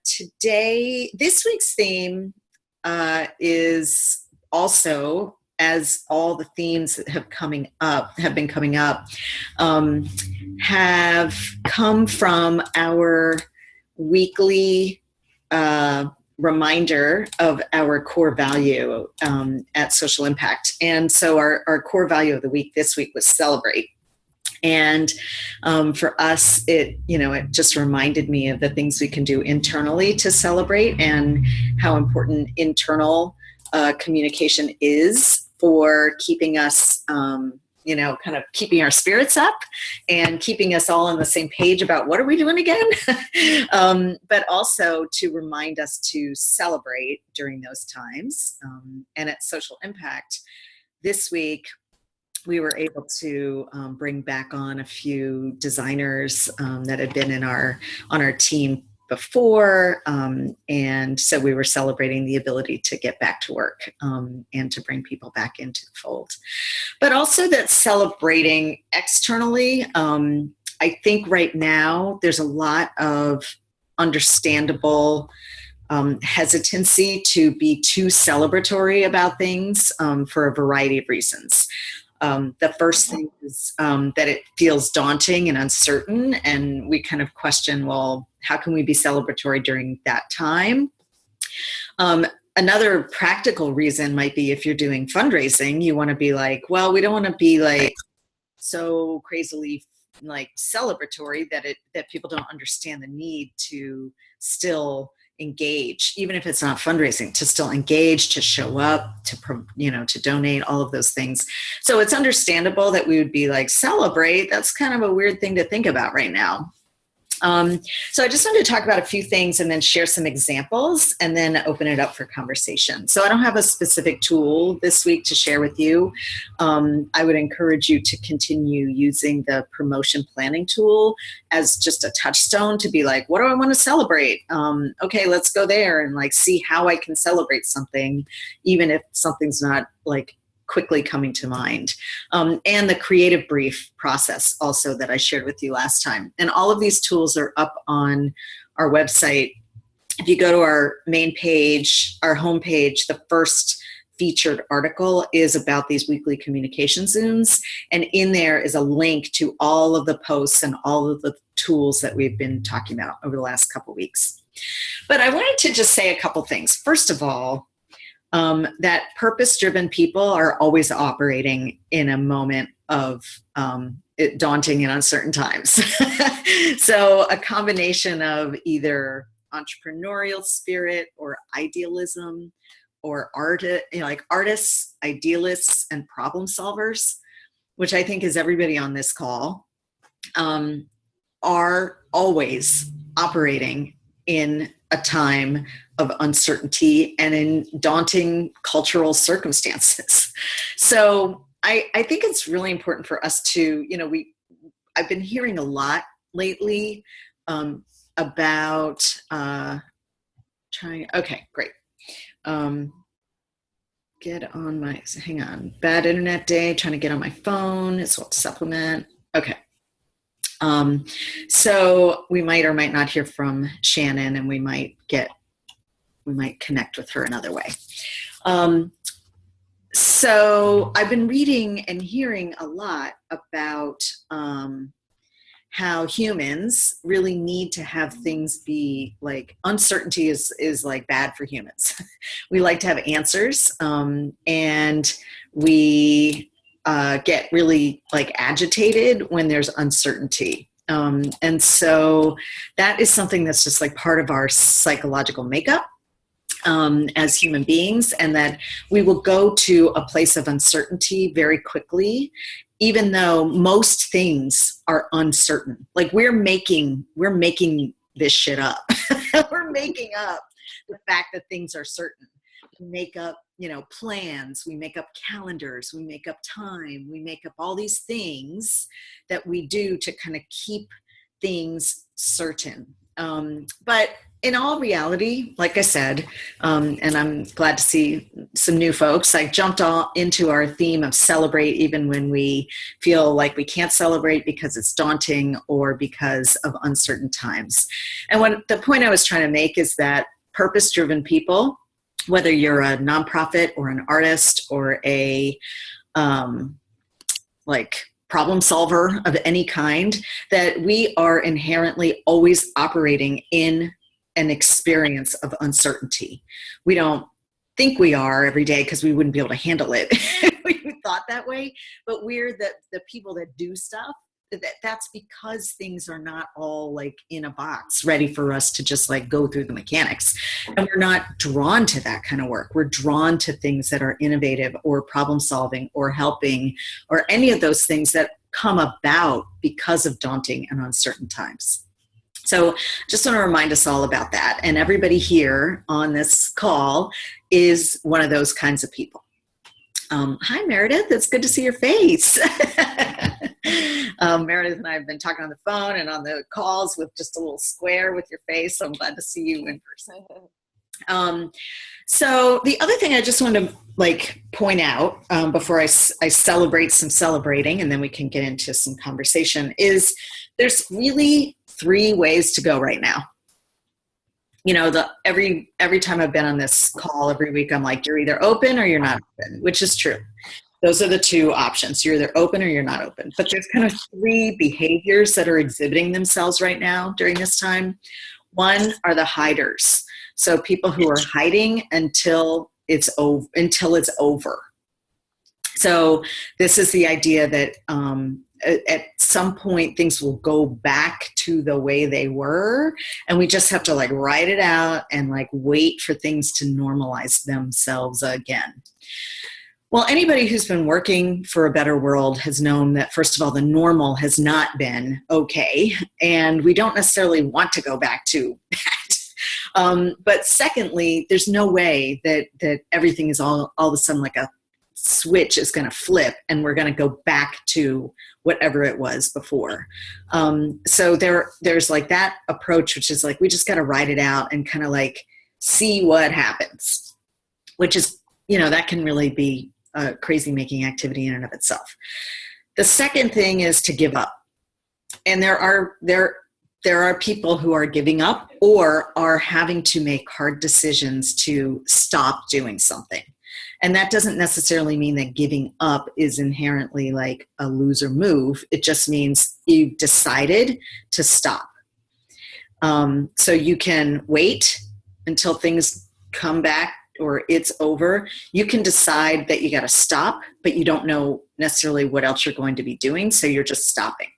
Today, this week's theme is also, as all the themes that have been coming up, have come from our weekly reminder of our core value at Social Impact. And so our core value of the week this week was celebrate. And for us, it just reminded me of the things we can do internally to celebrate and how important internal communication is for keeping us, kind of keeping our spirits up and keeping us all on the same page about what are we doing again, but also to remind us to celebrate during those times. And at Social Impact this week, we were able to bring back on a few designers that had been on our team before, and so we were celebrating the ability to get back to work and to bring people back into the fold. But also that celebrating externally, I think right now there's a lot of understandable hesitancy to be too celebratory about things for a variety of reasons. The first thing is that it feels daunting and uncertain, and we kind of question, well, how can we be celebratory during that time? Another practical reason might be if you're doing fundraising, you want to be like, well, we don't want to be like so crazily like celebratory that people don't understand the need to still engage, even if it's not fundraising, to still engage, to show up, to donate, all of those things. So it's understandable that we would be like, celebrate. That's kind of a weird thing to think about right now. So I just wanted to talk about a few things and then share some examples and then open it up for conversation. So I don't have a specific tool this week to share with you. I would encourage you to continue using the promotion planning tool as just a touchstone to be like, what do I want to celebrate? Okay, let's go there and like see how I can celebrate something, even if something's not like quickly coming to mind. And the creative brief process also that I shared with you last time. And all of these tools are up on our website. If you go to our main page, our homepage, the first featured article is about these weekly communication Zooms. And in there is a link to all of the posts and all of the tools that we've been talking about over the last couple of weeks. But I wanted to just say a couple things. First of all, that purpose-driven people are always operating in a moment of daunting and uncertain times. So a combination of either entrepreneurial spirit or idealism or artists, idealists, and problem solvers, which I think is everybody on this call, are always operating in a time of uncertainty and in daunting cultural circumstances. So I think it's really important for us to, I've been hearing a lot lately about okay, great. Hang on, bad internet day, trying to get on my phone, it's what supplement, okay. So we might or might not hear from Shannon, and we might connect with her another way. So I've been reading and hearing a lot about how humans really need to have things be like, uncertainty is like bad for humans. We like to have answers, and we get really like agitated when there's uncertainty. And so that is something that's just like part of our psychological makeup as human beings, and that we will go to a place of uncertainty very quickly, even though most things are uncertain. Like we're making this shit up. We're making up the fact that things are certain. We make up, plans, we make up calendars, we make up time, we make up all these things that we do to kind of keep things certain. But in all reality, like I said, and I'm glad to see some new folks, I jumped all into our theme of celebrate even when we feel like we can't celebrate because it's daunting or because of uncertain times. And what the point I was trying to make is that purpose-driven people, whether you're a nonprofit or an artist or a like problem solver of any kind, that we are inherently always operating in an experience of uncertainty. We don't think we are every day because we wouldn't be able to handle it if we thought that way, but we're the people that do stuff. That's because things are not all like in a box ready for us to just like go through the mechanics. And we're not drawn to that kind of work. We're drawn to things that are innovative or problem solving or helping or any of those things that come about because of daunting and uncertain times. So just want to remind us all about that. And everybody here on this call is one of those kinds of people. Hi, Meredith. It's good to see your face. Meredith and I have been talking on the phone and on the calls with just a little square with your face. So I'm glad to see you in person. So the other thing I just want to like point out before I celebrate some celebrating, and then we can get into some conversation, is there's really 3 ways to go right now. You know, every time I've been on this call every week, I'm like, you're either open or you're not open, which is true. Those are the 2 options. You're either open or you're not open. But there's kind of 3 behaviors that are exhibiting themselves right now during this time. One are the hiders. So people who are hiding until it's over. So this is the idea that at some point things will go back to the way they were, and we just have to like write it out and like wait for things to normalize themselves again. Well, anybody who's been working for a better world has known that, first of all, the normal has not been okay, and we don't necessarily want to go back to that. But secondly, there's no way that everything is all of a sudden like a switch is going to flip and we're going to go back to whatever it was before. So there's like that approach, which is like, we just got to write it out and kind of like see what happens, which is, you know, that can really be a crazy making activity in and of itself. The second thing is to give up. And there are people who are giving up or are having to make hard decisions to stop doing something. And that doesn't necessarily mean that giving up is inherently like a loser move. It just means you've decided to stop. So you can wait until things come back or it's over. You can decide that you got to stop, but you don't know necessarily what else you're going to be doing. So you're just stopping.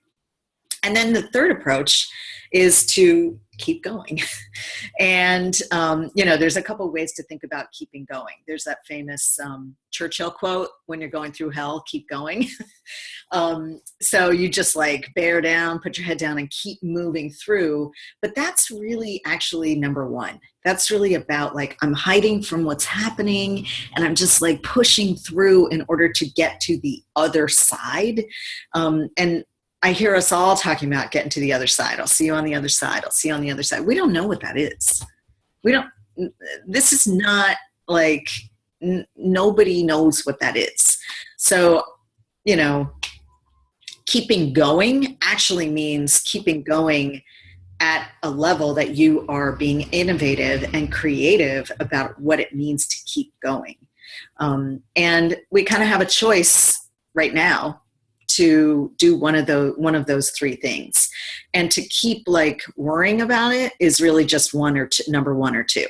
And then the third approach is to keep going. And, you know, there's a couple of ways to think about keeping going. There's that famous Churchill quote, when you're going through hell, keep going. So you just like bear down, put your head down and keep moving through. But that's really actually number one. That's really about like, I'm hiding from what's happening and I'm just like pushing through in order to get to the other side. And I hear us all talking about getting to the other side. I'll see you on the other side. I'll see you on the other side. We don't know what that is. This is not like, nobody knows what that is. So, you know, keeping going actually means keeping going at a level that you are being innovative and creative about what it means to keep going. And we kind of have a choice right now to do one of those 3 things. And to keep like worrying about it is really just number 1 or 2.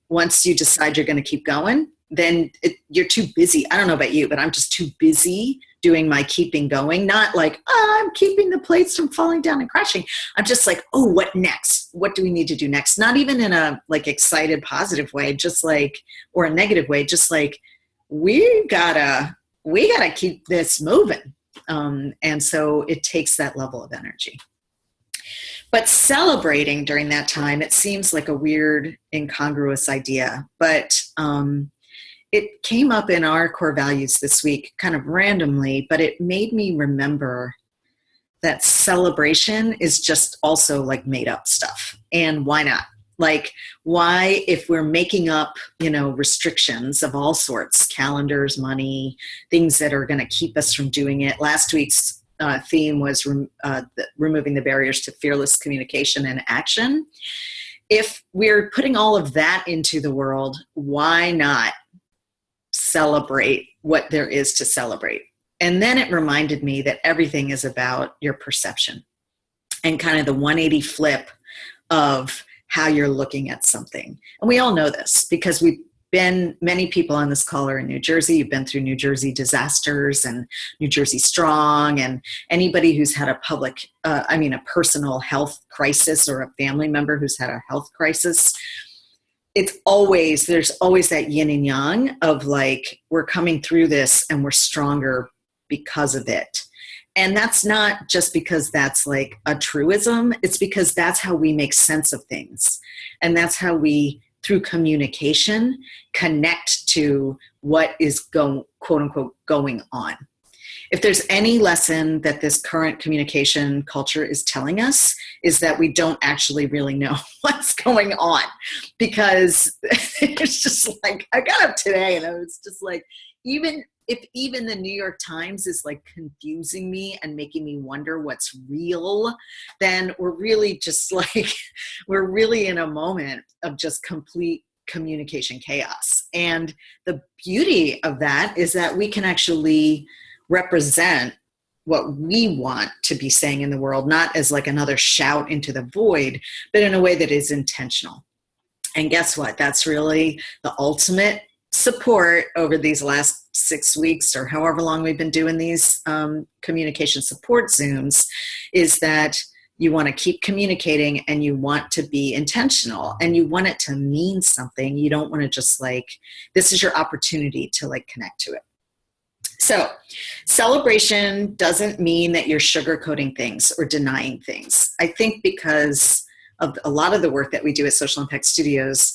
Once you decide you're going to keep going, then you're too busy. I don't know about you, but I'm just too busy doing my keeping going. Not like, oh, I'm keeping the plates from falling down and crashing. I'm just like, oh, what next? What do we need to do next? Not even in a like excited, positive way, just like, or a negative way, just like, we gotta keep this moving. And so it takes that level of energy. But celebrating during that time, it seems like a weird, incongruous idea, but it came up in our core values this week kind of randomly, but it made me remember that celebration is just also like made up stuff. And why not? Like, why, if we're making up, restrictions of all sorts, calendars, money, things that are going to keep us from doing it. Last week's theme was removing the barriers to fearless communication and action. If we're putting all of that into the world, why not celebrate what there is to celebrate? And then it reminded me that everything is about your perception and kind of the 180 flip of how you're looking at something. And we all know this because many people on this call are in New Jersey. You've been through New Jersey disasters and New Jersey Strong, and anybody who's had a personal health crisis, or a family member who's had a health crisis. There's always that yin and yang of like, we're coming through this and we're stronger because of it. And that's not just because that's like a truism. It's because that's how we make sense of things. And that's how we, through communication, connect to what is quote unquote going on. If there's any lesson that this current communication culture is telling us, is that we don't actually really know what's going on. Because it's just like, I got up today and I was just like, even the New York Times is like confusing me and making me wonder what's real, then we're really just like, we're really in a moment of just complete communication chaos. And the beauty of that is that we can actually represent what we want to be saying in the world, not as like another shout into the void, but in a way that is intentional. And guess what? That's really the ultimate support over these last 6 weeks, or however long we've been doing these communication support Zooms, is that you want to keep communicating and you want to be intentional and you want it to mean something. You don't want to just like, this is your opportunity to like connect to it. So celebration doesn't mean that you're sugarcoating things or denying things. I think because of a lot of the work that we do at Social Impact Studios,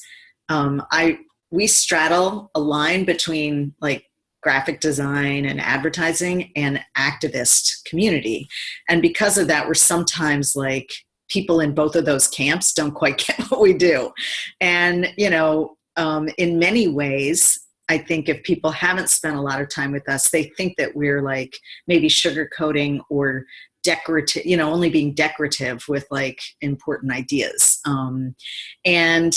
we straddle a line between like graphic design and advertising and activist community. And because of that, we're sometimes like, people in both of those camps don't quite get what we do. And, in many ways, I think if people haven't spent a lot of time with us, they think that we're like maybe sugarcoating or decorative, only being decorative with like important ideas. And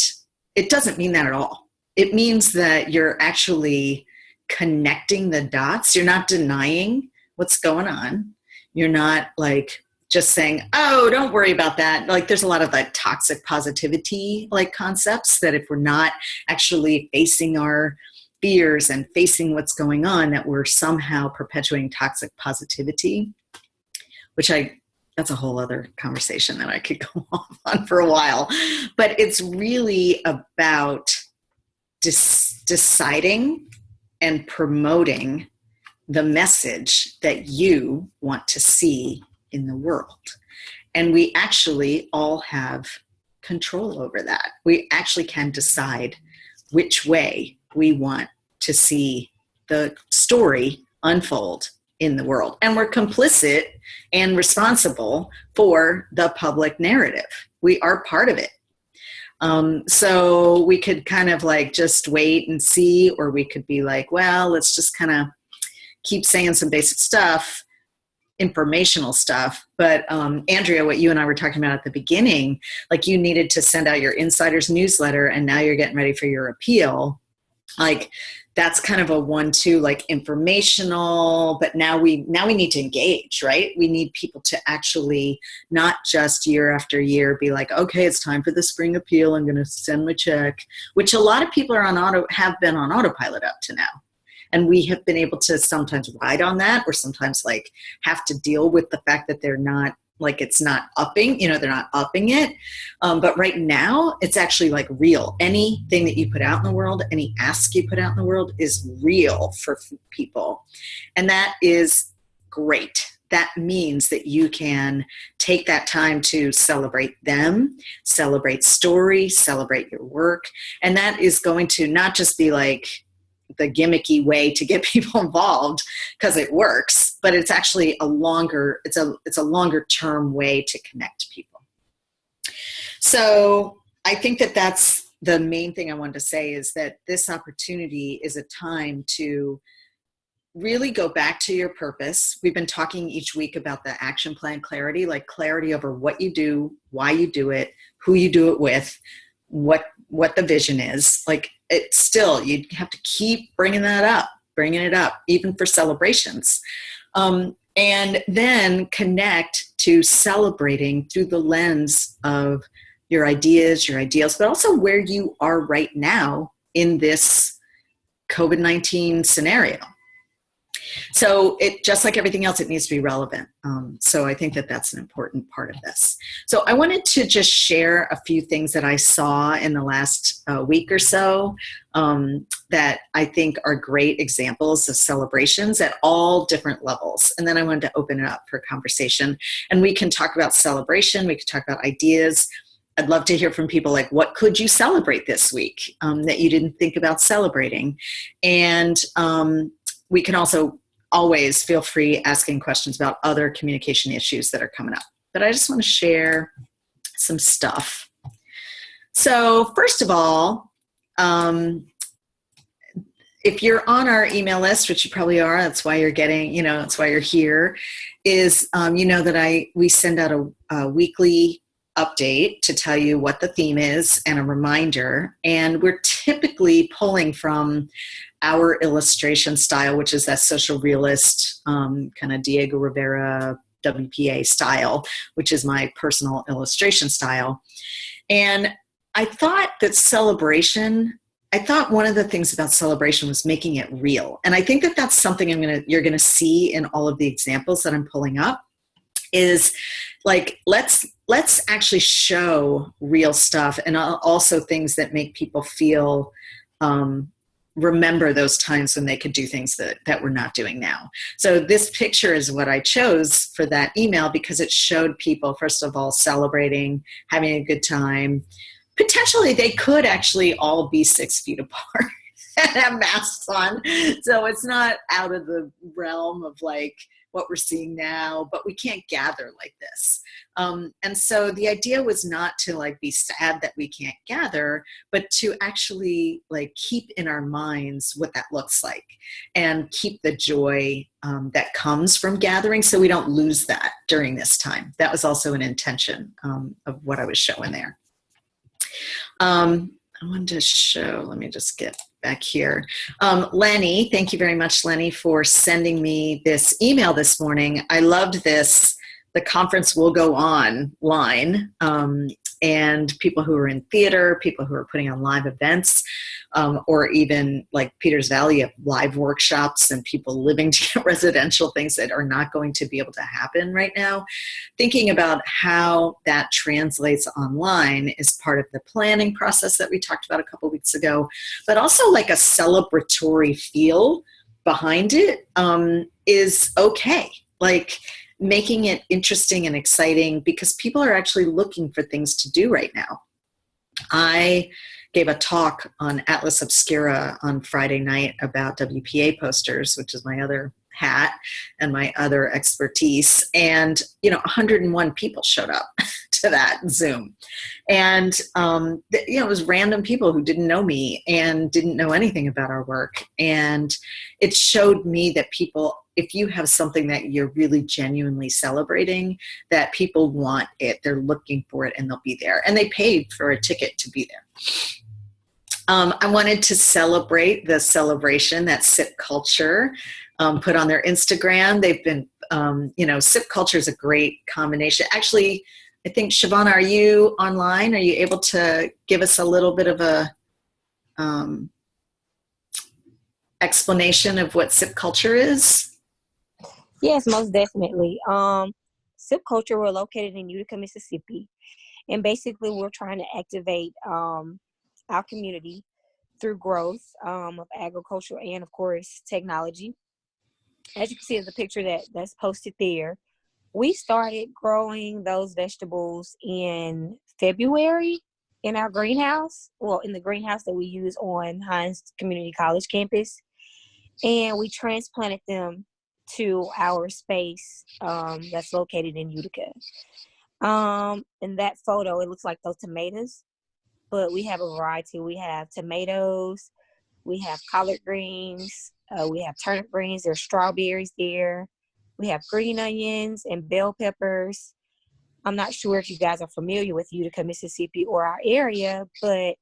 it doesn't mean that at all. It means that you're actually connecting the dots. You're not denying what's going on. You're not like just saying, oh, don't worry about that. Like there's a lot of like toxic positivity like concepts that if we're not actually facing our fears and facing what's going on, that we're somehow perpetuating toxic positivity, which that's a whole other conversation that I could go off on for a while. But it's really about deciding and promoting the message that you want to see in the world. And we actually all have control over that. We actually can decide which way we want to see the story unfold in the world. And we're complicit and responsible for the public narrative. We are part of it. So we could kind of like just wait and see, or we could be like, well, let's just kind of keep saying some basic stuff, informational stuff. But Andrea, what you and I were talking about at the beginning, like you needed to send out your insiders newsletter and now you're getting ready for your appeal. Like that's kind of a 1-2, like informational, but now we need to engage, right? We need people to actually not just year after year be like, okay, it's time for the spring appeal. I'm going to send my check, which a lot of people have been on autopilot up to now. And we have been able to sometimes ride on that, or sometimes like have to deal with the fact that they're not, like it's not upping, they're not upping it. But right now it's actually like real. Anything that you put out in the world, any ask you put out in the world is real for people. And that is great. That means that you can take that time to celebrate them, celebrate story, celebrate your work. And that is going to not just be like the gimmicky way to get people involved because it works, but it's actually a longer term way to connect people. So I think that that's the main thing I wanted to say, is that this opportunity is a time to really go back to your purpose. We've been talking each week about the action plan clarity, like clarity over what you do, why you do it, who you do it with, what the vision is. Like, it's still, you have to keep bringing it up, even for celebrations. And then connect to celebrating through the lens of your ideas, your ideals, but also where you are right now in this COVID-19 scenario. So it, just like everything else, it needs to be relevant. So I think that that's an important part of this. So I wanted to just share a few things that I saw in the last week or so that I think are great examples of celebrations at all different levels. And then I wanted to open it up for conversation. And we can talk about celebration. We can talk about ideas. I'd love to hear from people, like, what could you celebrate this week that you didn't think about celebrating? And we can also always feel free asking questions about other communication issues that are coming up. But I just want to share some stuff. So first of all, if you're on our email list, which you probably are, that's why you're getting, that's why you're here, is that we send out a weekly update to tell you what the theme is and a reminder. And we're typically pulling from our illustration style, which is that social realist kind of Diego Rivera WPA style, which is my personal illustration style. And I thought one of the things about celebration was making it real. And I think that that's something you're gonna see in all of the examples that I'm pulling up, is like, let's actually show real stuff, and also things that make people feel remember those times when they could do things that we're not doing now. So this picture is what I chose for that email, because it showed people, first of all, celebrating, having a good time. Potentially they could actually all be 6 feet apart and have masks on. So it's not out of the realm of like what we're seeing now, but we can't gather like this. And so the idea was not to like be sad that we can't gather, but to actually like keep in our minds what that looks like and keep the joy that comes from gathering, so we don't lose that during this time. That was also an intention of what I was showing there. I wanted to show, let me just get back here. Lenny, thank you very much, Lenny, for sending me this email this morning. I loved this. The conference will go on line, and people who are in theater, people who are putting on live events, or even like Peters Valley of live workshops and people living to get residential, things that are not going to be able to happen right now. Thinking about how that translates online is part of the planning process that we talked about a couple weeks ago, but also like a celebratory feel behind it is okay. Like, making it interesting and exciting, because people are actually looking for things to do right now. I gave a talk on Atlas Obscura on Friday night about WPA posters, which is my other hat and my other expertise. And, 101 people showed up to that Zoom. And, it was random people who didn't know me and didn't know anything about our work. And it showed me that people, if you have something that you're really genuinely celebrating, that people want it, they're looking for it, and they'll be there. And they paid for a ticket to be there. I wanted to celebrate the celebration that Sip Culture put on their Instagram. They've been, Sip Culture is a great combination. Actually, I think, Shavana, are you online? Are you able to give us a little bit of a explanation of what Sip Culture is? Yes, most definitely. Sip Culture, we're located in Utica, Mississippi. And basically we're trying to activate our community through growth of agriculture and, of course, technology. As you can see in the picture that's posted there, we started growing those vegetables in February in our greenhouse, in the greenhouse that we use on Hines Community College campus. And we transplanted them to our space that's located in Utica. In that photo, it looks like those tomatoes but we have a variety. We have tomatoes, we have collard greens, we have turnip greens, there's strawberries there. We have green onions and bell peppers. I'm not sure if you guys are familiar with Utica, Mississippi or our area, but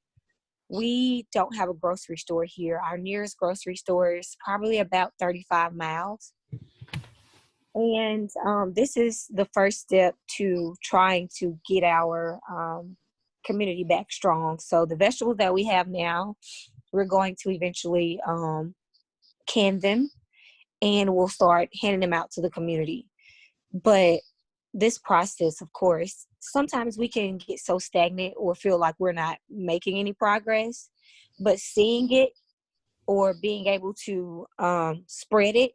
we don't have a grocery store here. Our nearest grocery store is probably about 35 miles. And this is the first step to trying to get our community back strong. So the vegetables that we have now, we're going to eventually can them, and we'll start handing them out to the community. But this process, of course, sometimes we can get so stagnant or feel like we're not making any progress, but seeing it or being able to spread it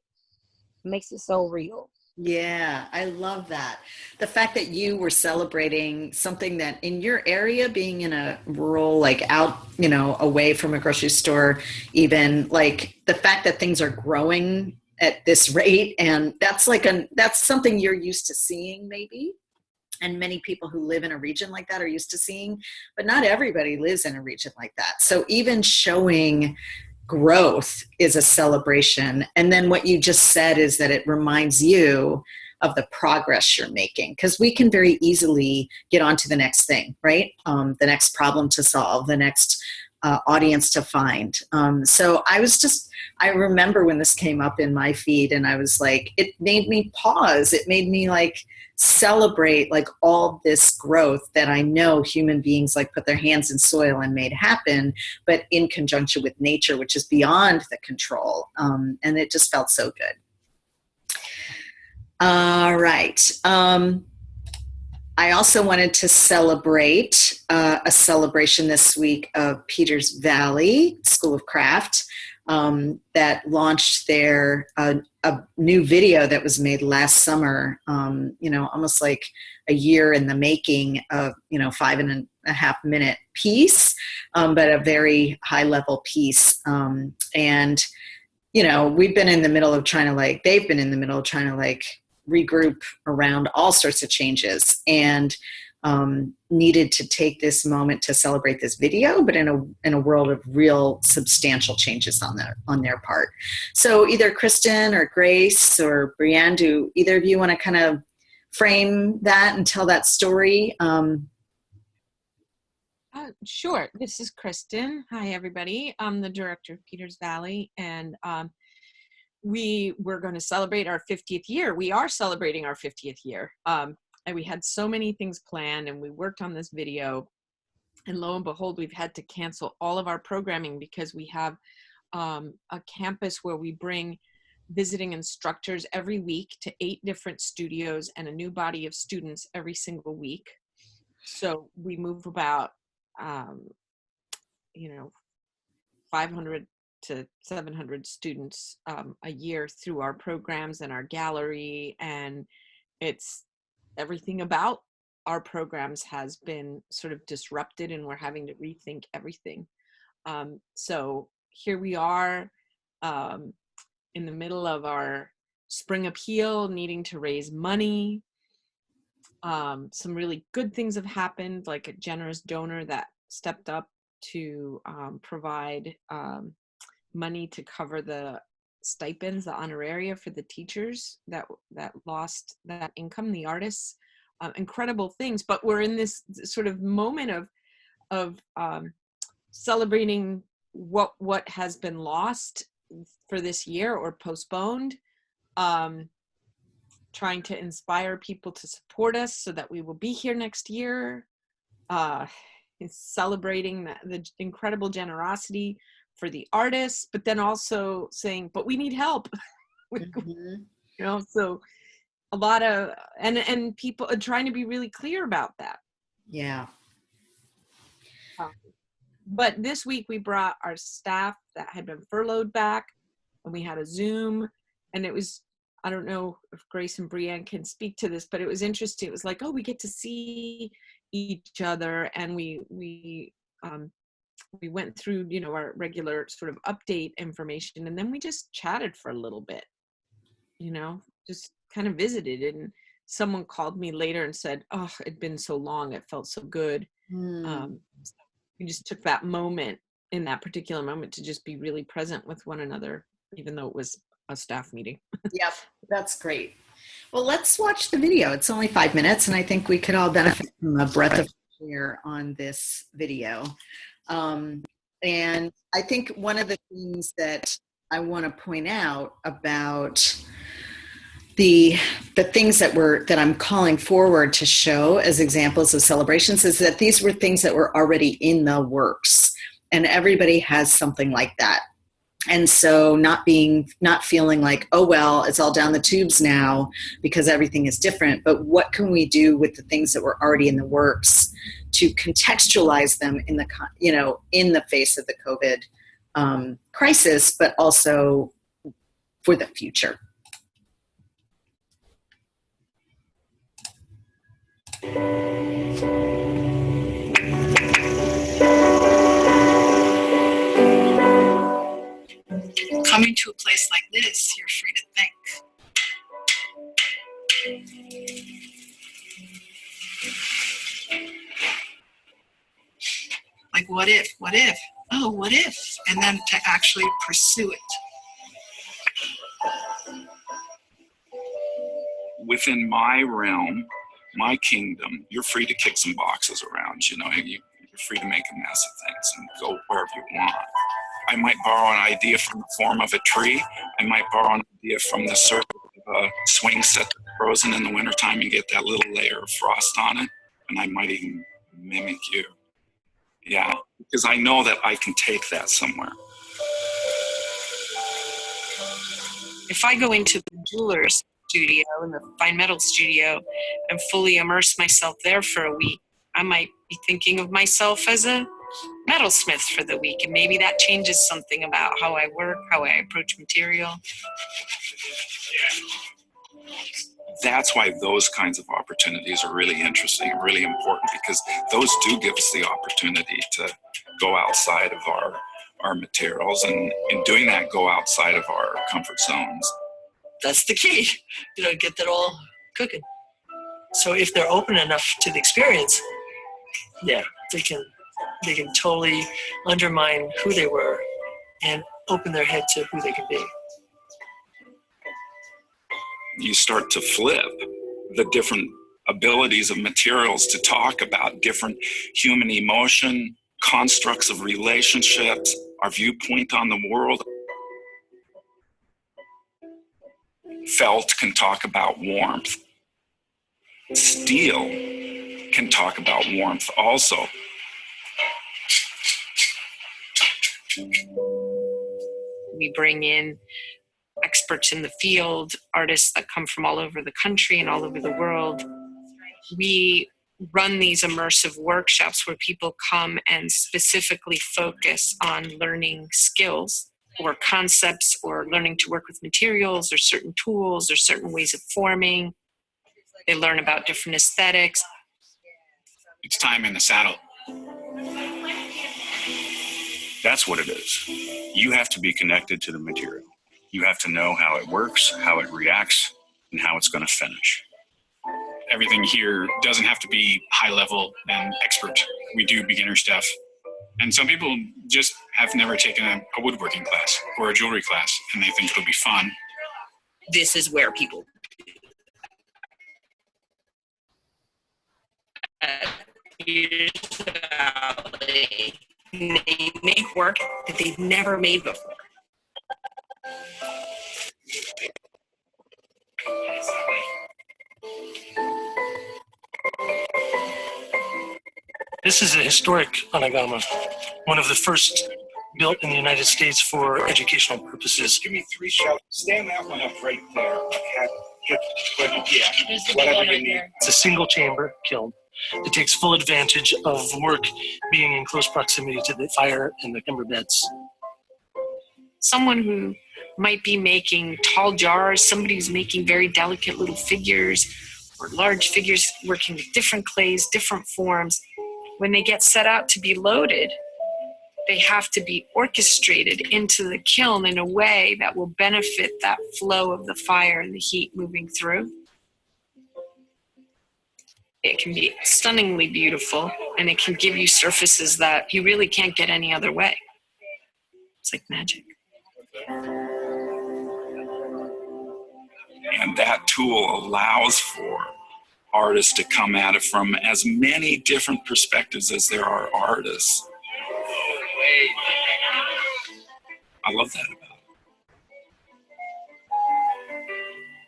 makes it so real. Yeah, I love that. The fact that you were celebrating something that in your area, being in a rural, like out, away from a grocery store, even like the fact that things are growing at this rate, and that's something you're used to seeing, maybe. And many people who live in a region like that are used to seeing, but not everybody lives in a region like that. So even showing growth is a celebration. And then what you just said is that it reminds you of the progress you're making, because we can very easily get on to the next thing, right? The next problem to solve, the next audience to find. So I remember when this came up in my feed, and I was like, it made me pause. It made me like celebrate like all this growth that I know human beings like put their hands in soil and made happen, but in conjunction with nature, which is beyond the control. And it just felt so good. All right. I also wanted to celebrate a celebration this week of Peters Valley School of Craft that launched their a new video that was made last summer, almost like a year in the making of, 5.5 minute piece, but a very high level piece. And we've been in the middle of trying to they've been in the middle of trying to regroup around all sorts of changes, and needed to take this moment to celebrate this video, but in a world of real substantial changes on their part. So either Kristen or Grace or Brianne, do either of you want to kind of frame that and tell that story? Sure. This is Kristen. Hi, everybody. I'm the director of Peters Valley, and we were going to celebrate our 50th year. We are celebrating our 50th year. And we had so many things planned, and we worked on this video, and lo and behold, we've had to cancel all of our programming because we have a campus where we bring visiting instructors every week to 8 different studios and a new body of students every single week. So we move about 500 to 700 students a year through our programs and our gallery, and it's everything about our programs has been sort of disrupted, and we're having to rethink everything. So here we are in the middle of our spring appeal, needing to raise money. Some really good things have happened, like a generous donor that stepped up to provide money to cover the stipends, the honoraria for the teachers that lost that income, the artists. Incredible things, but we're in this sort of moment of celebrating what has been lost for this year or postponed, trying to inspire people to support us so that we will be here next year, celebrating the incredible generosity for the artists, but then also saying, but we need help. Mm-hmm. So a lot of, and people are trying to be really clear about that. Yeah. But this week we brought our staff that had been furloughed back, and we had a Zoom, and it was, I don't know if Grace and Brianne can speak to this, but it was interesting. It was like, oh, we get to see each other, and we went through, our regular sort of update information, and then we just chatted for a little bit, just kind of visited. And someone called me later and said, oh, it'd been so long, it felt so good. we just took that moment in that particular moment to just be really present with one another, even though it was a staff meeting. Yep, that's great. Well, let's watch the video. It's only 5 minutes, and I think we could all benefit from a breath of fresh air on this video. And I think one of the things that I want to point out about the things that I'm calling forward to show as examples of celebrations is that these were things that were already in the works, and everybody has something like that. And so not feeling like, oh, well, it's all down the tubes now because everything is different, but what can we do with the things that were already in the works to contextualize them in the face of the COVID crisis, but also for the future. Coming to a place like this, you're free to think. Like, what if? Oh, what if? And then to actually pursue it. Within my realm, my kingdom, you're free to kick some boxes around, you're free to make a mess of things and go wherever you want. I might borrow an idea from the form of a tree. I might borrow an idea from the circle of a swing set that's frozen in the wintertime and get that little layer of frost on it. And I might even mimic you. Yeah, because I know that I can take that somewhere. If I go into the jeweler's studio and the fine metal studio and fully immerse myself there for a week, I might be thinking of myself as a metalsmith for the week, and maybe that changes something about how I work, how I approach material. That's why those kinds of opportunities are really interesting and really important, because those do give us the opportunity to go outside of our materials, and in doing that, go outside of our comfort zones. That's the key, get that all cooking. So if they're open enough to the experience, yeah, they can totally undermine who they were and open their head to who they can be. You start to flip the different abilities of materials to talk about different human emotion, constructs of relationships, our viewpoint on the world. Felt can talk about warmth. Steel can talk about warmth also. We bring in experts in the field, artists that come from all over the country and all over the world. We run these immersive workshops where people come and specifically focus on learning skills or concepts or learning to work with materials or certain tools or certain ways of forming. They learn about different aesthetics. It's time in the saddle. That's what it is. You have to be connected to the material. You have to know how it works, how it reacts, and how it's going to finish. Everything here doesn't have to be high level and expert. We do beginner stuff. And some people just have never taken a woodworking class or a jewelry class, and they think it'll be fun. This is where people they make work that they've never made before. This is a historic anagama, one of the first built in the United States for educational purposes. Give me 3 shots. Stand that one up right there. There's the Whatever one you right need. there. It's a single chamber kiln. It takes full advantage of work being in close proximity to the fire and the timber beds. Someone who might be making tall jars, somebody who's making very delicate little figures or large figures working with different clays, different forms. When they get set out to be loaded, they have to be orchestrated into the kiln in a way that will benefit that flow of the fire and the heat moving through. It can be stunningly beautiful, and it can give you surfaces that you really can't get any other way. It's like magic. And that tool allows for artists to come at it from as many different perspectives as there are artists. I love that about it.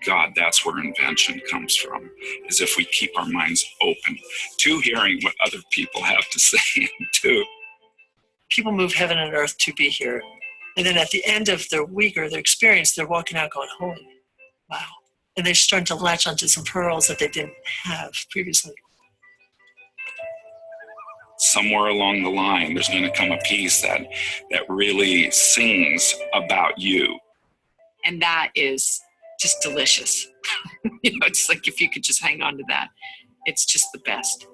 God, that's where invention comes from, is if we keep our minds open to hearing what other people have to say too. People move heaven and earth to be here. And then at the end of their week or their experience, they're walking out going, holy, wow. And they're starting to latch onto some pearls that they didn't have previously. Somewhere along the line, there's going to come a piece that really sings about you. And that is just delicious. It's like if you could just hang on to that, it's just the best.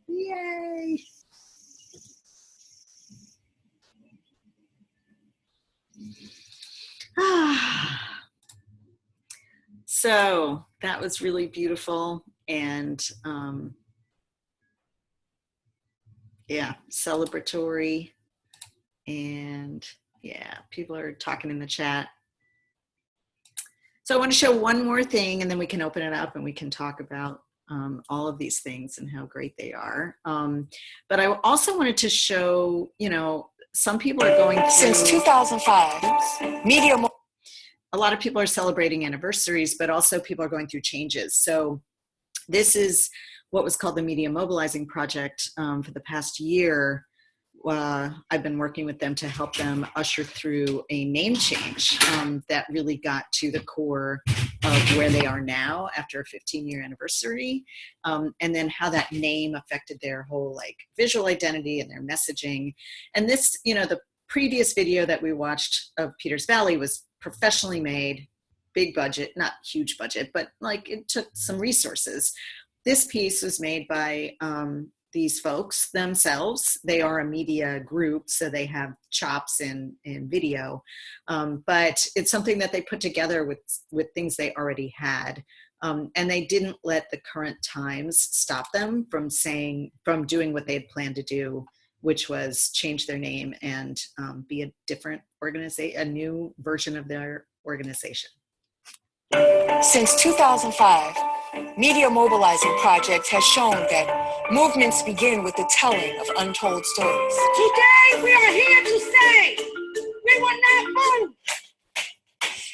Yay! So that was really beautiful, and yeah, celebratory, and yeah, people are talking in the chat. So I want to show one more thing, and then we can open it up and we can talk about all of these things and how great they are. But I also wanted to show, some people are going through, since 2005, a lot of people are celebrating anniversaries, but also people are going through changes. So this is what was called the Media Mobilizing Project for the past year. I've been working with them to help them usher through a name change that really got to the core of where they are now after a 15-year anniversary, and then how that name affected their whole visual identity and their messaging. And this, the previous video that we watched of Peters Valley was professionally made, big budget, not huge budget, but it took some resources. This piece was made by these folks themselves. They are a media group, so they have chops in video, but it's something that they put together with things they already had. And they didn't let the current times stop them from doing what they had planned to do, which was change their name and be a different organization, a new version of their organization. Since 2005, Media Mobilizing Project has shown that movements begin with the telling of untold stories. Today we are here to say we will not move.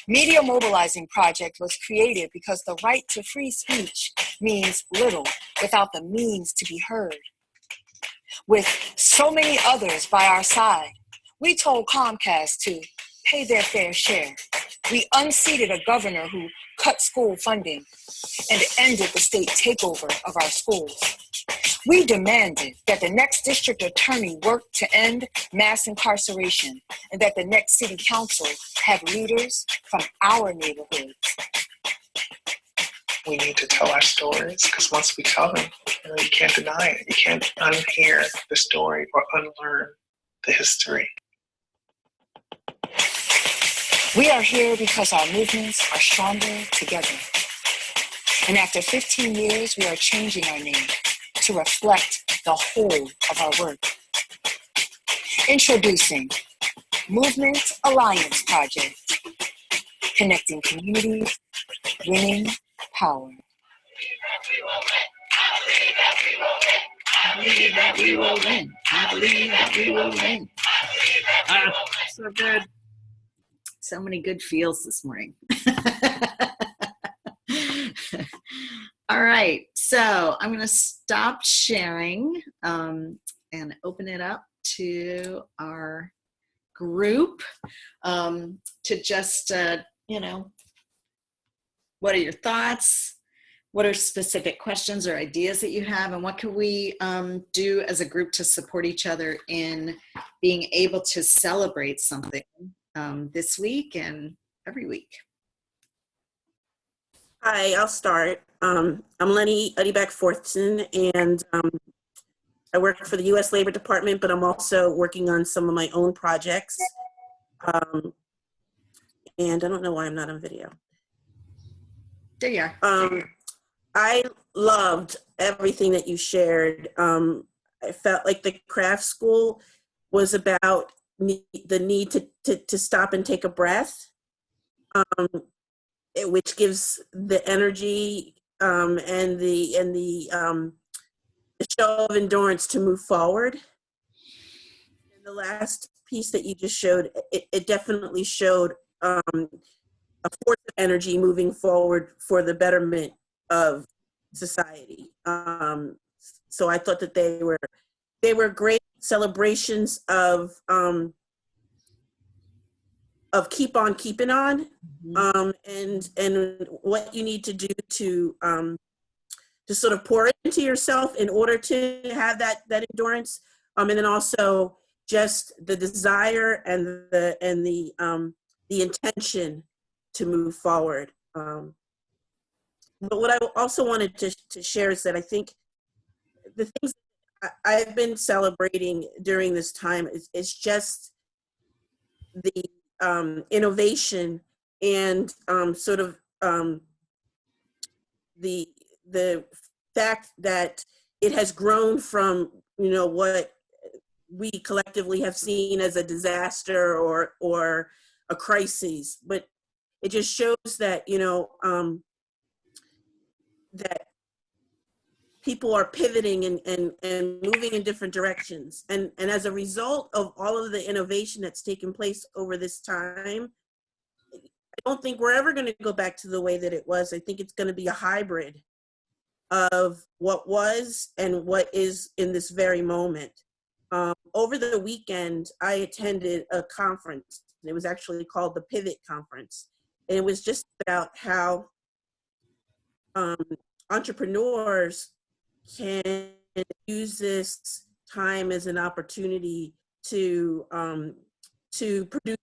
Media Mobilizing Project was created because the right to free speech means little without the means to be heard. With so many others by our side, we told Comcast to pay their fair share. We unseated a governor who cut school funding and ended the state takeover of our schools. We demanded that the next district attorney work to end mass incarceration and that the next city council have leaders from our neighborhoods. We need to tell our stories because once we tell them, you can't deny it. You can't unhear the story or unlearn the history. We are here because our movements are stronger together. And after 15 years, we are changing our name to reflect the whole of our work. Introducing Movement Alliance Project, connecting communities, winning power. I believe that we will win. I believe that we will win. So good. So many good feels this morning. All right, so I'm going to stop sharing and open it up to our group to just, what are your thoughts? What are specific questions or ideas that you have? And what can we do as a group to support each other in being able to celebrate something this week and every week? Hi, I'll start. I'm Lenny Uddyback-Fortson, and I work for the U.S. Labor Department, but I'm also working on some of my own projects. And I don't know why I'm not on video. There you are. I loved everything that you shared. I felt like the craft school was about the need to stop and take a breath, which gives the energy and the show of endurance to move forward. And the last piece that you just showed, it definitely showed a force of energy moving forward for the betterment of society. So I thought that they were great celebrations of keep on keeping on, and what you need to do to sort of pour into yourself in order to have that endurance, and then also just the desire and the intention to move forward. But what I also wanted to share is that I think the things I've been celebrating during this time is just the innovation and sort of the fact that it has grown from, what we collectively have seen as a disaster or a crisis, but it just shows that, that people are pivoting and moving in different directions. And as a result of all of the innovation that's taken place over this time, I don't think we're ever going to go back to the way that it was. I think it's going to be a hybrid of what was and what is in this very moment. Over the weekend, I attended a conference. It was actually called the Pivot Conference. And it was just about how entrepreneurs can use this time as an opportunity to produce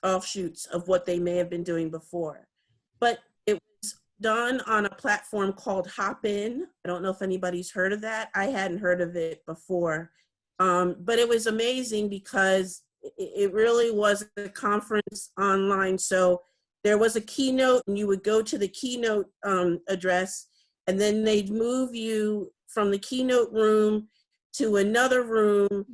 offshoots of what they may have been doing before. But it was done on a platform called Hopin. I don't know if anybody's heard of that. I hadn't heard of it before. But it was amazing because it really was a conference online. So there was a keynote, and you would go to the keynote address, and then they'd move you from the keynote room to another room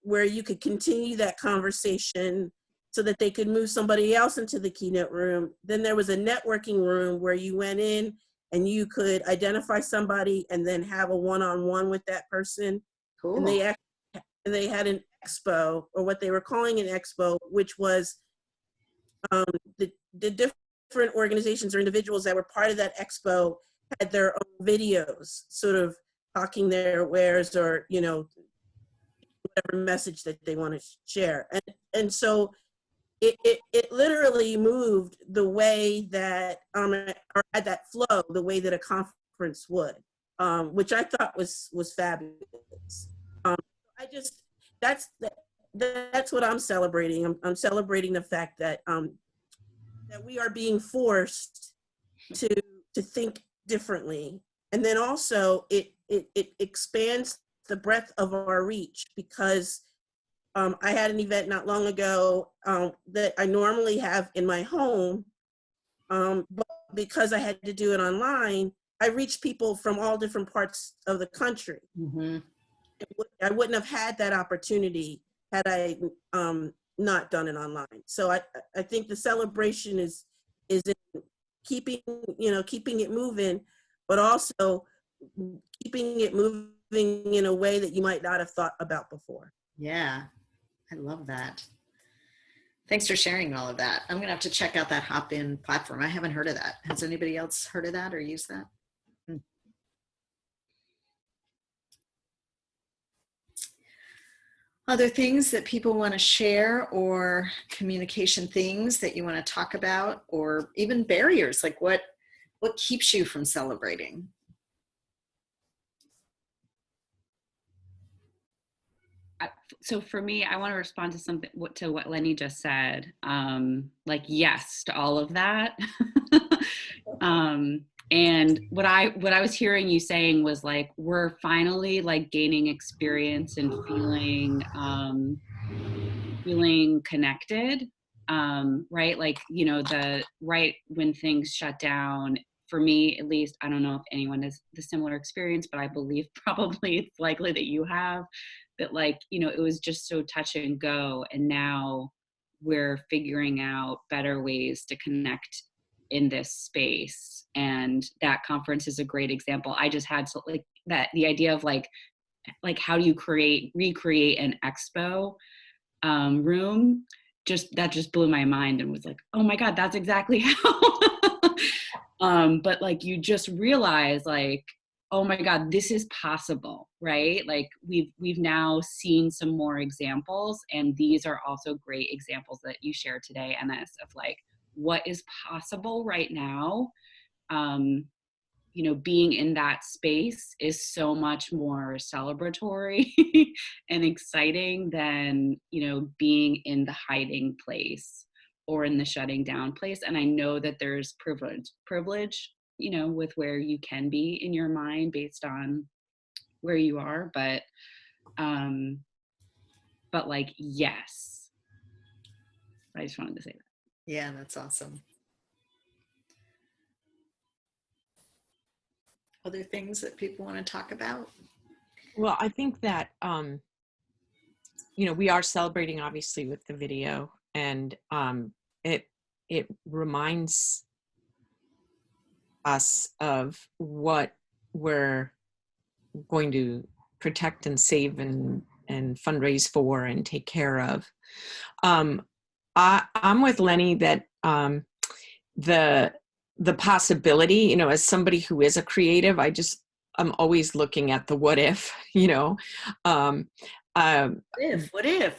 where you could continue that conversation so that they could move somebody else into the keynote room. Then there was a networking room where you went in and you could identify somebody and then have a one-on-one with that person. Cool. And they had an expo, or what they were calling an expo, which was the different organizations or individuals that were part of that expo had their own videos, sort of talking their wares or, whatever message that they want to share. And so it literally moved the way that, or had that flow, the way that a conference would, which I thought was fabulous. That's what I'm celebrating. I'm celebrating the fact that that we are being forced to think differently, and then also it expands the breadth of our reach, because I had an event not long ago that I normally have in my home, but because I had to do it online, I reached people from all different parts of the country. Mm-hmm. I wouldn't have had that opportunity had I not done it online. So I think the celebration is in keeping it moving, but also keeping it moving in a way that you might not have thought about before. Yeah, I love that. Thanks for sharing all of that. I'm gonna have to check out that Hopin platform. I haven't heard of that. Has anybody else heard of that or used that? Other things that people want to share, or communication things that you want to talk about, or even barriers, like what keeps you from celebrating? So for me, I want to respond to what Lenny just said. Like, yes to all of that. And what I was hearing you saying was like, we're finally like gaining experience and feeling feeling connected, right? Like, you know, right when things shut down, for me at least, I don't know if anyone has the similar experience, but I believe probably it's likely that you have, that like, you know, it was just so touch and go. And now we're figuring out better ways to connect in this space. And that conference is a great example. I just had like that, the idea of like how do you recreate an expo room, that just blew my mind and was like, oh my God, that's exactly how. But like, you just realize like, oh my God, this is possible, right? Like we've now seen some more examples, and these are also great examples that you shared today, Ennis, of like what is possible right now. You know, being in that space is so much more celebratory and exciting than, you know, being in the hiding place or in the shutting down place. And I know that there's privilege, you know, with where you can be in your mind based on where you are, but like, yes, I just wanted to say that. Yeah, that's awesome. Other things that people want to talk about? Well, I think that, you know, we are celebrating obviously with the video, and it reminds us of what we're going to protect and save and fundraise for and take care of. I'm with Lenny that the possibility, you know, as somebody who is a creative, I'm always looking at the what if, you know. What if?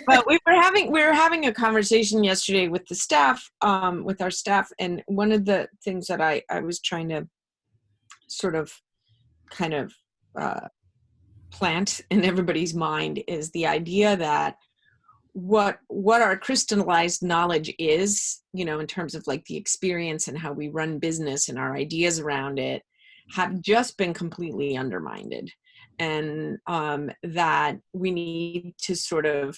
But we were having a conversation yesterday with the staff, with our staff, and one of the things that I was trying to sort of kind of plant in everybody's mind is the idea that what our crystallized knowledge is, you know, in terms of like the experience and how we run business and our ideas around it, have just been completely undermined. And that we need to sort of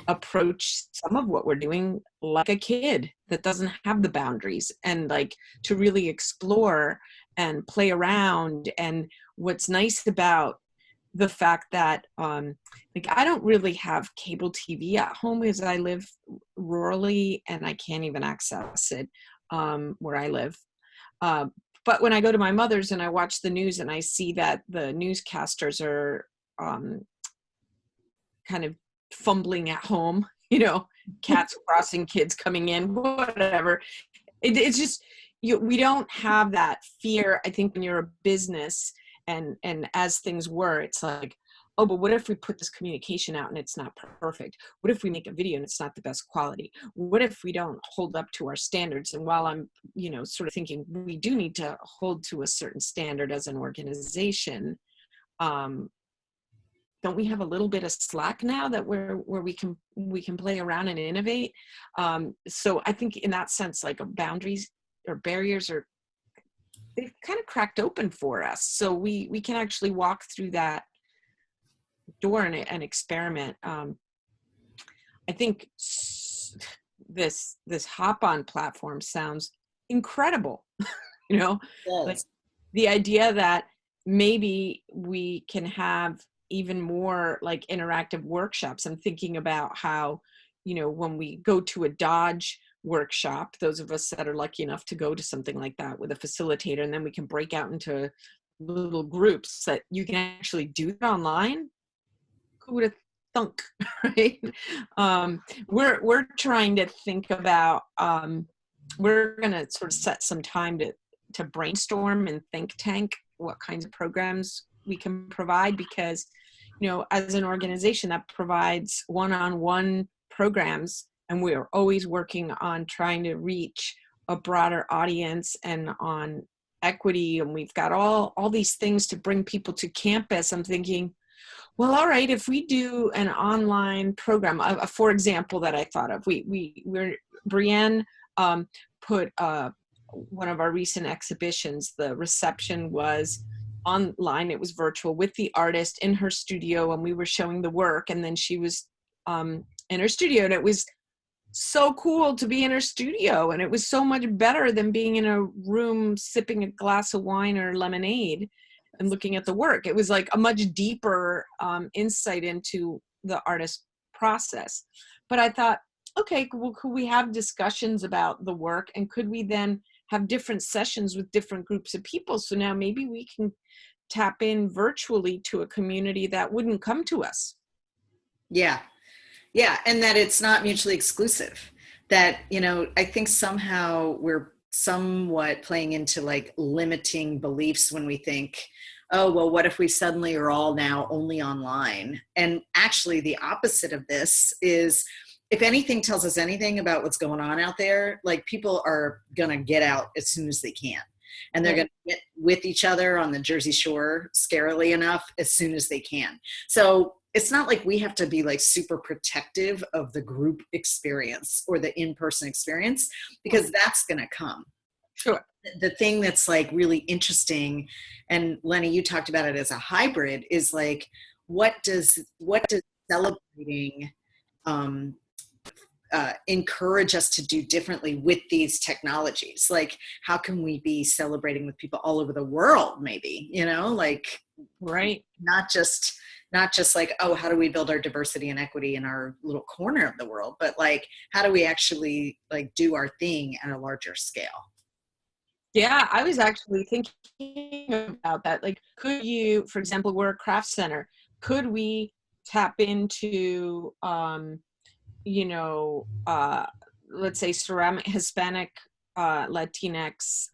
approach some of what we're doing like a kid that doesn't have the boundaries, and like to really explore and play around. And what's nice about the fact that like I don't really have cable TV at home because I live rurally and I can't even access it where I live. But when I go to my mother's and I watch the news and I see that the newscasters are kind of fumbling at home, you know, cats crossing, kids coming in, whatever. It's just, we don't have that fear. I think when you're a business and as things were, it's like, oh, but what if we put this communication out and it's not perfect? What if we make a video and it's not the best quality? What if we don't hold up to our standards? And while I'm, you know, sort of thinking we do need to hold to a certain standard as an organization, don't we have a little bit of slack now that where we can play around and innovate? So I think in that sense, like boundaries or barriers they've kind of cracked open for us. So we can actually walk through that door and experiment. I think this hop-on platform sounds incredible. You know, yes. Like the idea that maybe we can have even more like interactive workshops. I'm thinking about how, you know, when we go to a Dodge workshop, those of us that are lucky enough to go to something like that with a facilitator, and then we can break out into little groups that you can actually do it online. Who would have thunk, right? We're trying to think about, we're going to sort of set some time to brainstorm and think tank what kinds of programs we can provide, because, you know, as an organization that provides one-on-one programs, and we are always working on trying to reach a broader audience and on equity, and we've got all these things to bring people to campus. I'm thinking, well, all right, if we do an online program, for example, that I thought of, Brienne put one of our recent exhibitions, the reception was online, it was virtual with the artist in her studio, and we were showing the work, and then she was in her studio, and it was so cool to be in her studio, and it was so much better than being in a room sipping a glass of wine or lemonade and looking at the work. It was like a much deeper insight into the artist process. But I thought, okay, well, could we have discussions about the work, and could we then have different sessions with different groups of people? So now maybe we can tap in virtually to a community that wouldn't come to us. Yeah. Yeah. And that it's not mutually exclusive. That, you know, I think somehow we're somewhat playing into like limiting beliefs when we think, oh, well, what if we suddenly are all now only online? And actually the opposite of this is, if anything tells us anything about what's going on out there, like people are going to get out as soon as they can. And they're going to get with each other on the Jersey Shore, scarily enough, as soon as they can. So it's not like we have to be like super protective of the group experience or the in-person experience, because that's going to come. Sure. The thing that's like really interesting, and Lenny, you talked about it as a hybrid, is like, what does celebrating encourage us to do differently with these technologies? Like, how can we be celebrating with people all over the world? Maybe, you know, like, right. Not just like, oh, how do we build our diversity and equity in our little corner of the world, but like, how do we actually like do our thing at a larger scale? Yeah, I was actually thinking about that. Like, could you, for example, we're a craft center, could we tap into, you know, let's say ceramic, Hispanic, Latinx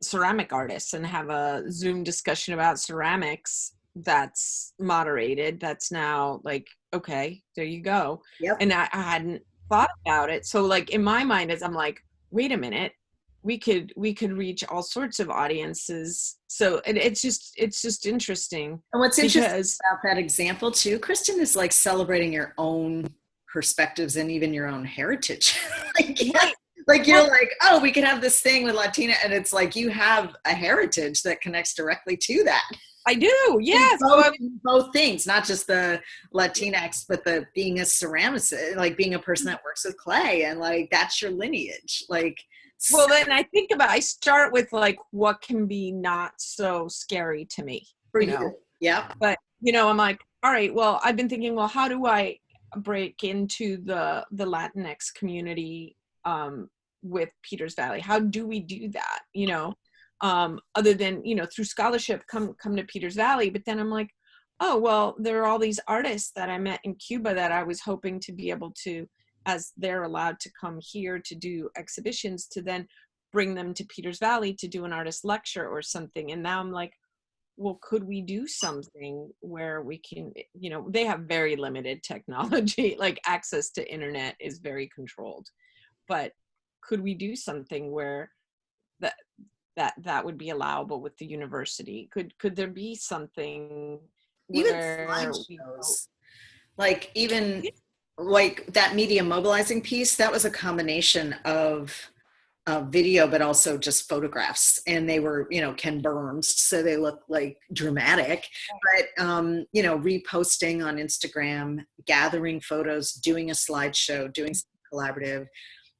ceramic artists, and have a Zoom discussion about ceramics that's moderated, that's now like, okay, there you go. Yep. And I hadn't thought about it. So like in my mind, as I'm like, wait a minute, we could reach all sorts of audiences. So it's just interesting. And what's interesting about that example too, Kristen, is like celebrating your own perspectives and even your own heritage. Like you're like, oh, we could have this thing with Latina, and it's like you have a heritage that connects directly to that. I do, yes. Both things, not just the Latinx, but the being a ceramicist, like being a person that works with clay, and like that's your lineage. Like, well, then I start with like what can be not so scary to me, for you know. Yeah. But you know, I'm like, all right, well, I've been thinking, well, how do I break into the Latinx community with Peters Valley? How do we do that? You know, other than, you know, through scholarship, come to Peters Valley. But then I'm like, oh, well, there are all these artists that I met in Cuba that I was hoping to be able to, as they're allowed to come here to do exhibitions, to then bring them to Peters Valley to do an artist lecture or something. And now I'm like, well, could we do something where we can, you know, they have very limited technology, like access to internet is very controlled, but could we do something where that would be allowable with the university? Could there be something where slideshows, like even like that media mobilizing piece, that was a combination of video, but also just photographs, and they were, you know, Ken Burns, so they look like dramatic, but you know, reposting on Instagram, gathering photos, doing a slideshow, doing something collaborative.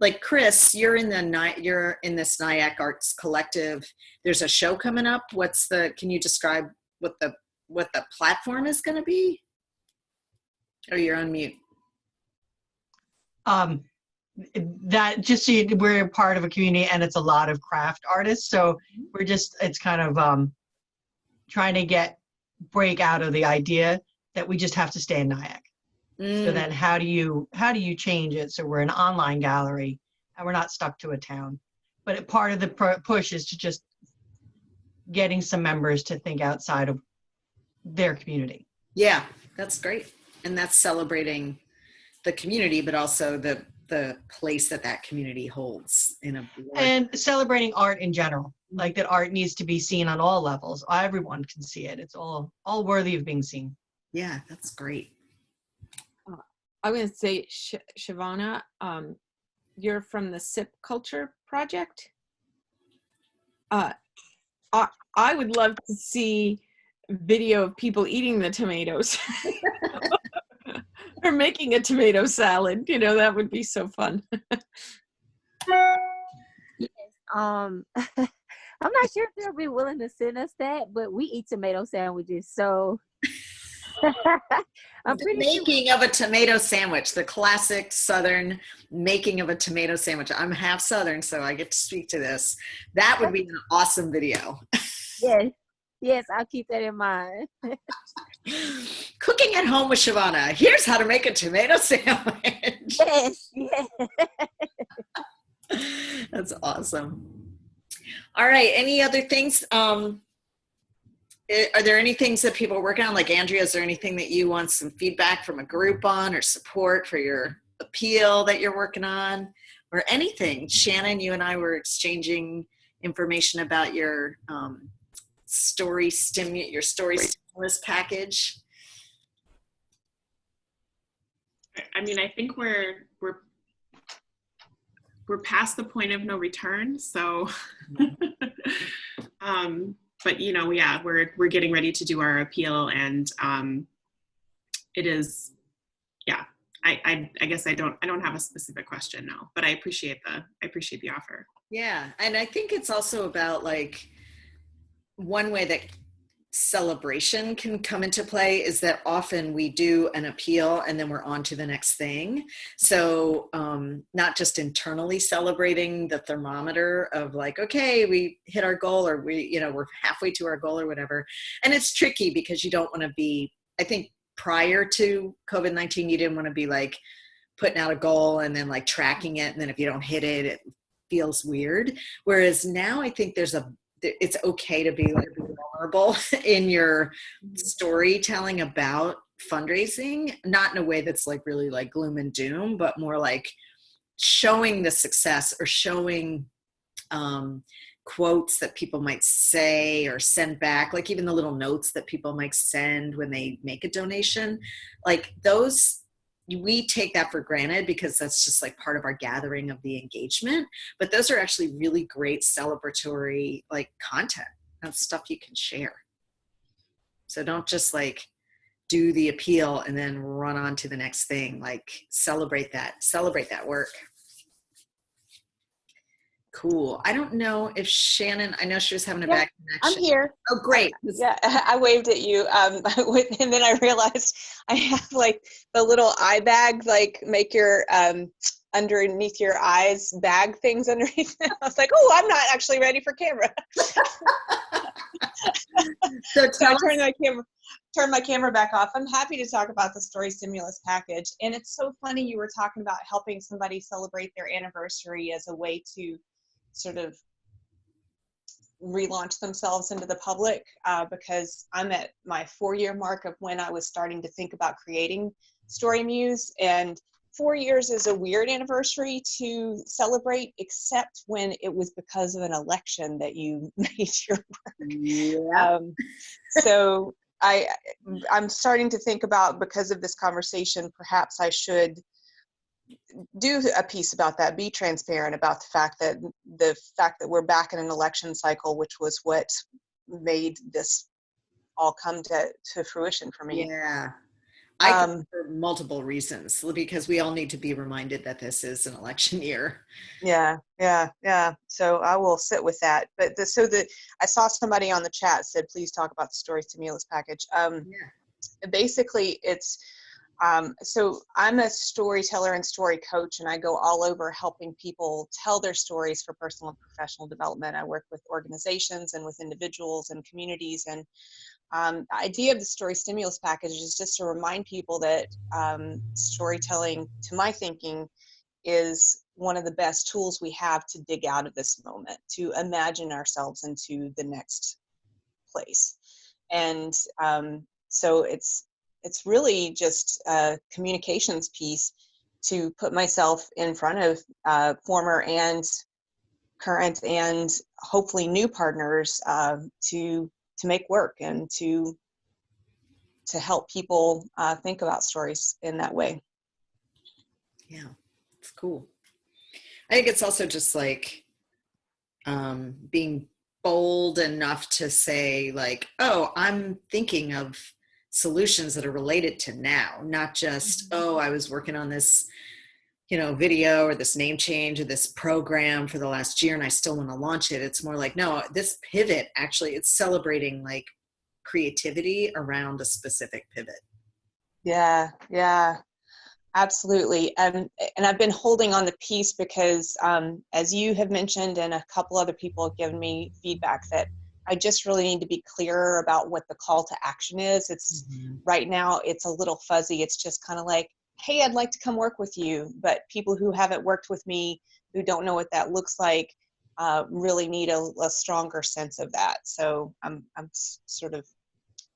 Like Chris, you're in this NIAC Arts Collective. There's a show coming up. Can you describe what the platform is going to be? Oh, you're on mute. That just, we're part of a community, and it's a lot of craft artists. So it's kind of trying to break out of the idea that we just have to stay in NIAC. So then how do you change it? So we're an online gallery and we're not stuck to a town, but part of the push is to just getting some members to think outside of their community. Yeah, that's great. And that's celebrating the community, but also the place that community holds and celebrating art in general, like that art needs to be seen on all levels. Everyone can see it. It's all worthy of being seen. Yeah, that's great. I'm going to say, Shavana, you're from the Sip Culture Project. I would love to see video of people eating the tomatoes. Or making a tomato salad, that would be so fun. Yes. I'm not sure if they'll be willing to send us that, but we eat tomato sandwiches, so I'm The pretty sure. making of a tomato sandwich, the classic Southern making of a tomato sandwich. I'm half Southern, so I get to speak to this. That would be an awesome video. Yes, I'll keep that in mind. Cooking at home with Shavana. Here's how to make a tomato sandwich. Yes. That's awesome. All right. Any other things? Are there any things that people are working on? Like Andrea, is there anything that you want some feedback from a group on or support for your appeal that you're working on or anything? Shannon, you and I were exchanging information about your story stimulus package. I mean, I think we're past the point of no return. So, but yeah, we're getting ready to do our appeal, and it is, yeah. I guess I don't have a specific question now, but I appreciate the offer. Yeah, and I think it's also about like one way that celebration can come into play is that often we do an appeal and then we're on to the next thing. So not just internally celebrating the thermometer of like, okay, we hit our goal, or we're halfway to our goal or whatever. And it's tricky because you don't want to be, I think prior to COVID-19, you didn't want to be like putting out a goal and then like tracking it. And then if you don't hit it, it feels weird. Whereas now I think it's okay to be like vulnerable in your storytelling about fundraising, not in a way that's like really like gloom and doom, but more like showing the success or showing quotes that people might say or send back, like even the little notes that people might send when they make a donation, like those, we take that for granted because that's just like part of our gathering of the engagement. But those are actually really great celebratory like content. That's stuff you can share. So don't just like do the appeal and then run on to the next thing. Like celebrate that work. Cool. I don't know if Shannon, I know she was having a bad connection. I'm here. Oh, great. Yeah, I waved at you. And then I realized I have like the little eye bag, like make your underneath your eyes bag things underneath. I was like, oh, I'm not actually ready for camera. So I turned my camera back off. I'm happy to talk about the story stimulus package. And it's so funny you were talking about helping somebody celebrate their anniversary as a way to sort of relaunch themselves into the public, because I'm at my 4-year mark of when I was starting to think about creating Story Muse, and 4 years is a weird anniversary to celebrate, except when it was because of an election that you made your work. Yeah. So I'm starting to think about, because of this conversation, perhaps I should do a piece about that, be transparent about the fact that we're back in an election cycle, which was what made this all come to fruition for me. Yeah. I think for multiple reasons, because we all need to be reminded that this is an election year. Yeah. So I will sit with that. But I saw somebody on the chat said, please talk about the story stimulus package. Basically it's, so I'm a storyteller and story coach, and I go all over helping people tell their stories for personal and professional development. I work with organizations and with individuals and communities. And the idea of the story stimulus package is just to remind people that storytelling, to my thinking, is one of the best tools we have to dig out of this moment, to imagine ourselves into the next place. And so it's really just a communications piece to put myself in front of former and current and hopefully new partners to make work and to help people think about stories in that way. Yeah, it's cool. I think it's also just like being bold enough to say like, oh, I'm thinking of solutions that are related to now, not just, oh, I was working on this, video or this name change or this program for the last year and I still want to launch it. It's more like, no, this pivot, actually, it's celebrating like creativity around a specific pivot. Yeah, absolutely. And I've been holding on the piece because, as you have mentioned, and a couple other people have given me feedback, that I just really need to be clearer about what the call to action is. It's right now, it's a little fuzzy. It's just kind of like, hey, I'd like to come work with you. But people who haven't worked with me, who don't know what that looks like, really need a stronger sense of that. So I'm sort of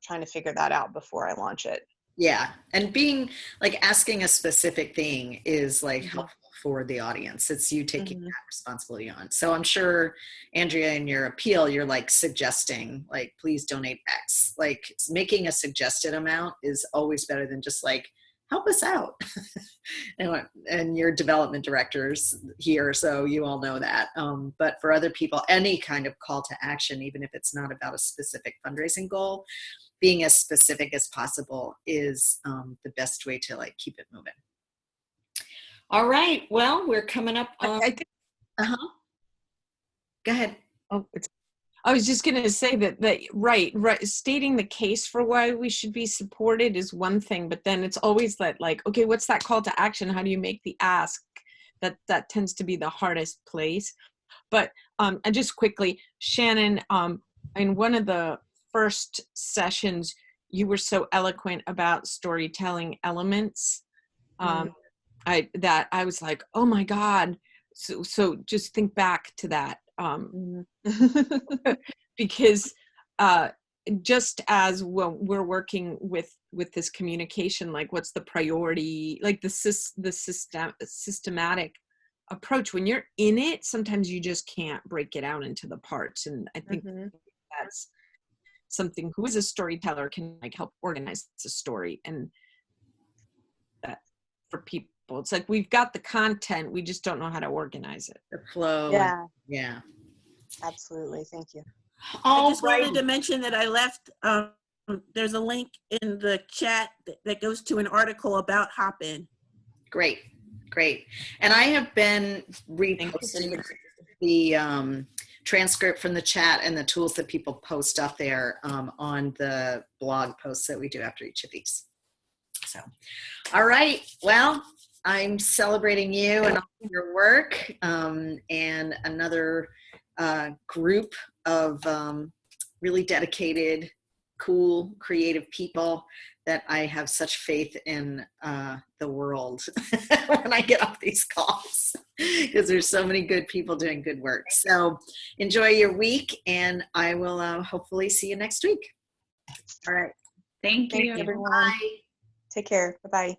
trying to figure that out before I launch it. Yeah. And being like asking a specific thing is like helpful for the audience. It's you taking that responsibility on. So I'm sure, Andrea, in your appeal, you're like suggesting, like, please donate X. Like making a suggested amount is always better than just like, help us out. And your development directors here, so you all know that. But for other people, any kind of call to action, even if it's not about a specific fundraising goal, being as specific as possible is the best way to like keep it moving. All right. Well, we're coming up on. Go ahead. I was just going to say that right, stating the case for why we should be supported is one thing, but then it's always that like, okay, what's that call to action? How do you make the ask? That tends to be the hardest place. But and just quickly, Shannon, in one of the first sessions, you were so eloquent about storytelling elements. I was like, oh my God. So just think back to that. Because just as when we're working with this communication, like what's the priority, like the systematic approach, when you're in it, sometimes you just can't break it out into the parts. And I think that's something who is a storyteller can like help organize the story. And that for people, it's like we've got the content, we just don't know how to organize it. The flow. Yeah. Absolutely. Thank you. I just wanted to mention that I left, there's a link in the chat that goes to an article about Hopin. Great. And I have been reposting the transcript from the chat and the tools that people post up there on the blog posts that we do after each of these. So, all right. Well, I'm celebrating you and all your work, and another group of really dedicated, cool, creative people that I have such faith in the world when I get off these calls, because there's so many good people doing good work. So enjoy your week, and I will hopefully see you next week. All right. Thank you. Everyone. Bye. Take care. Bye-bye.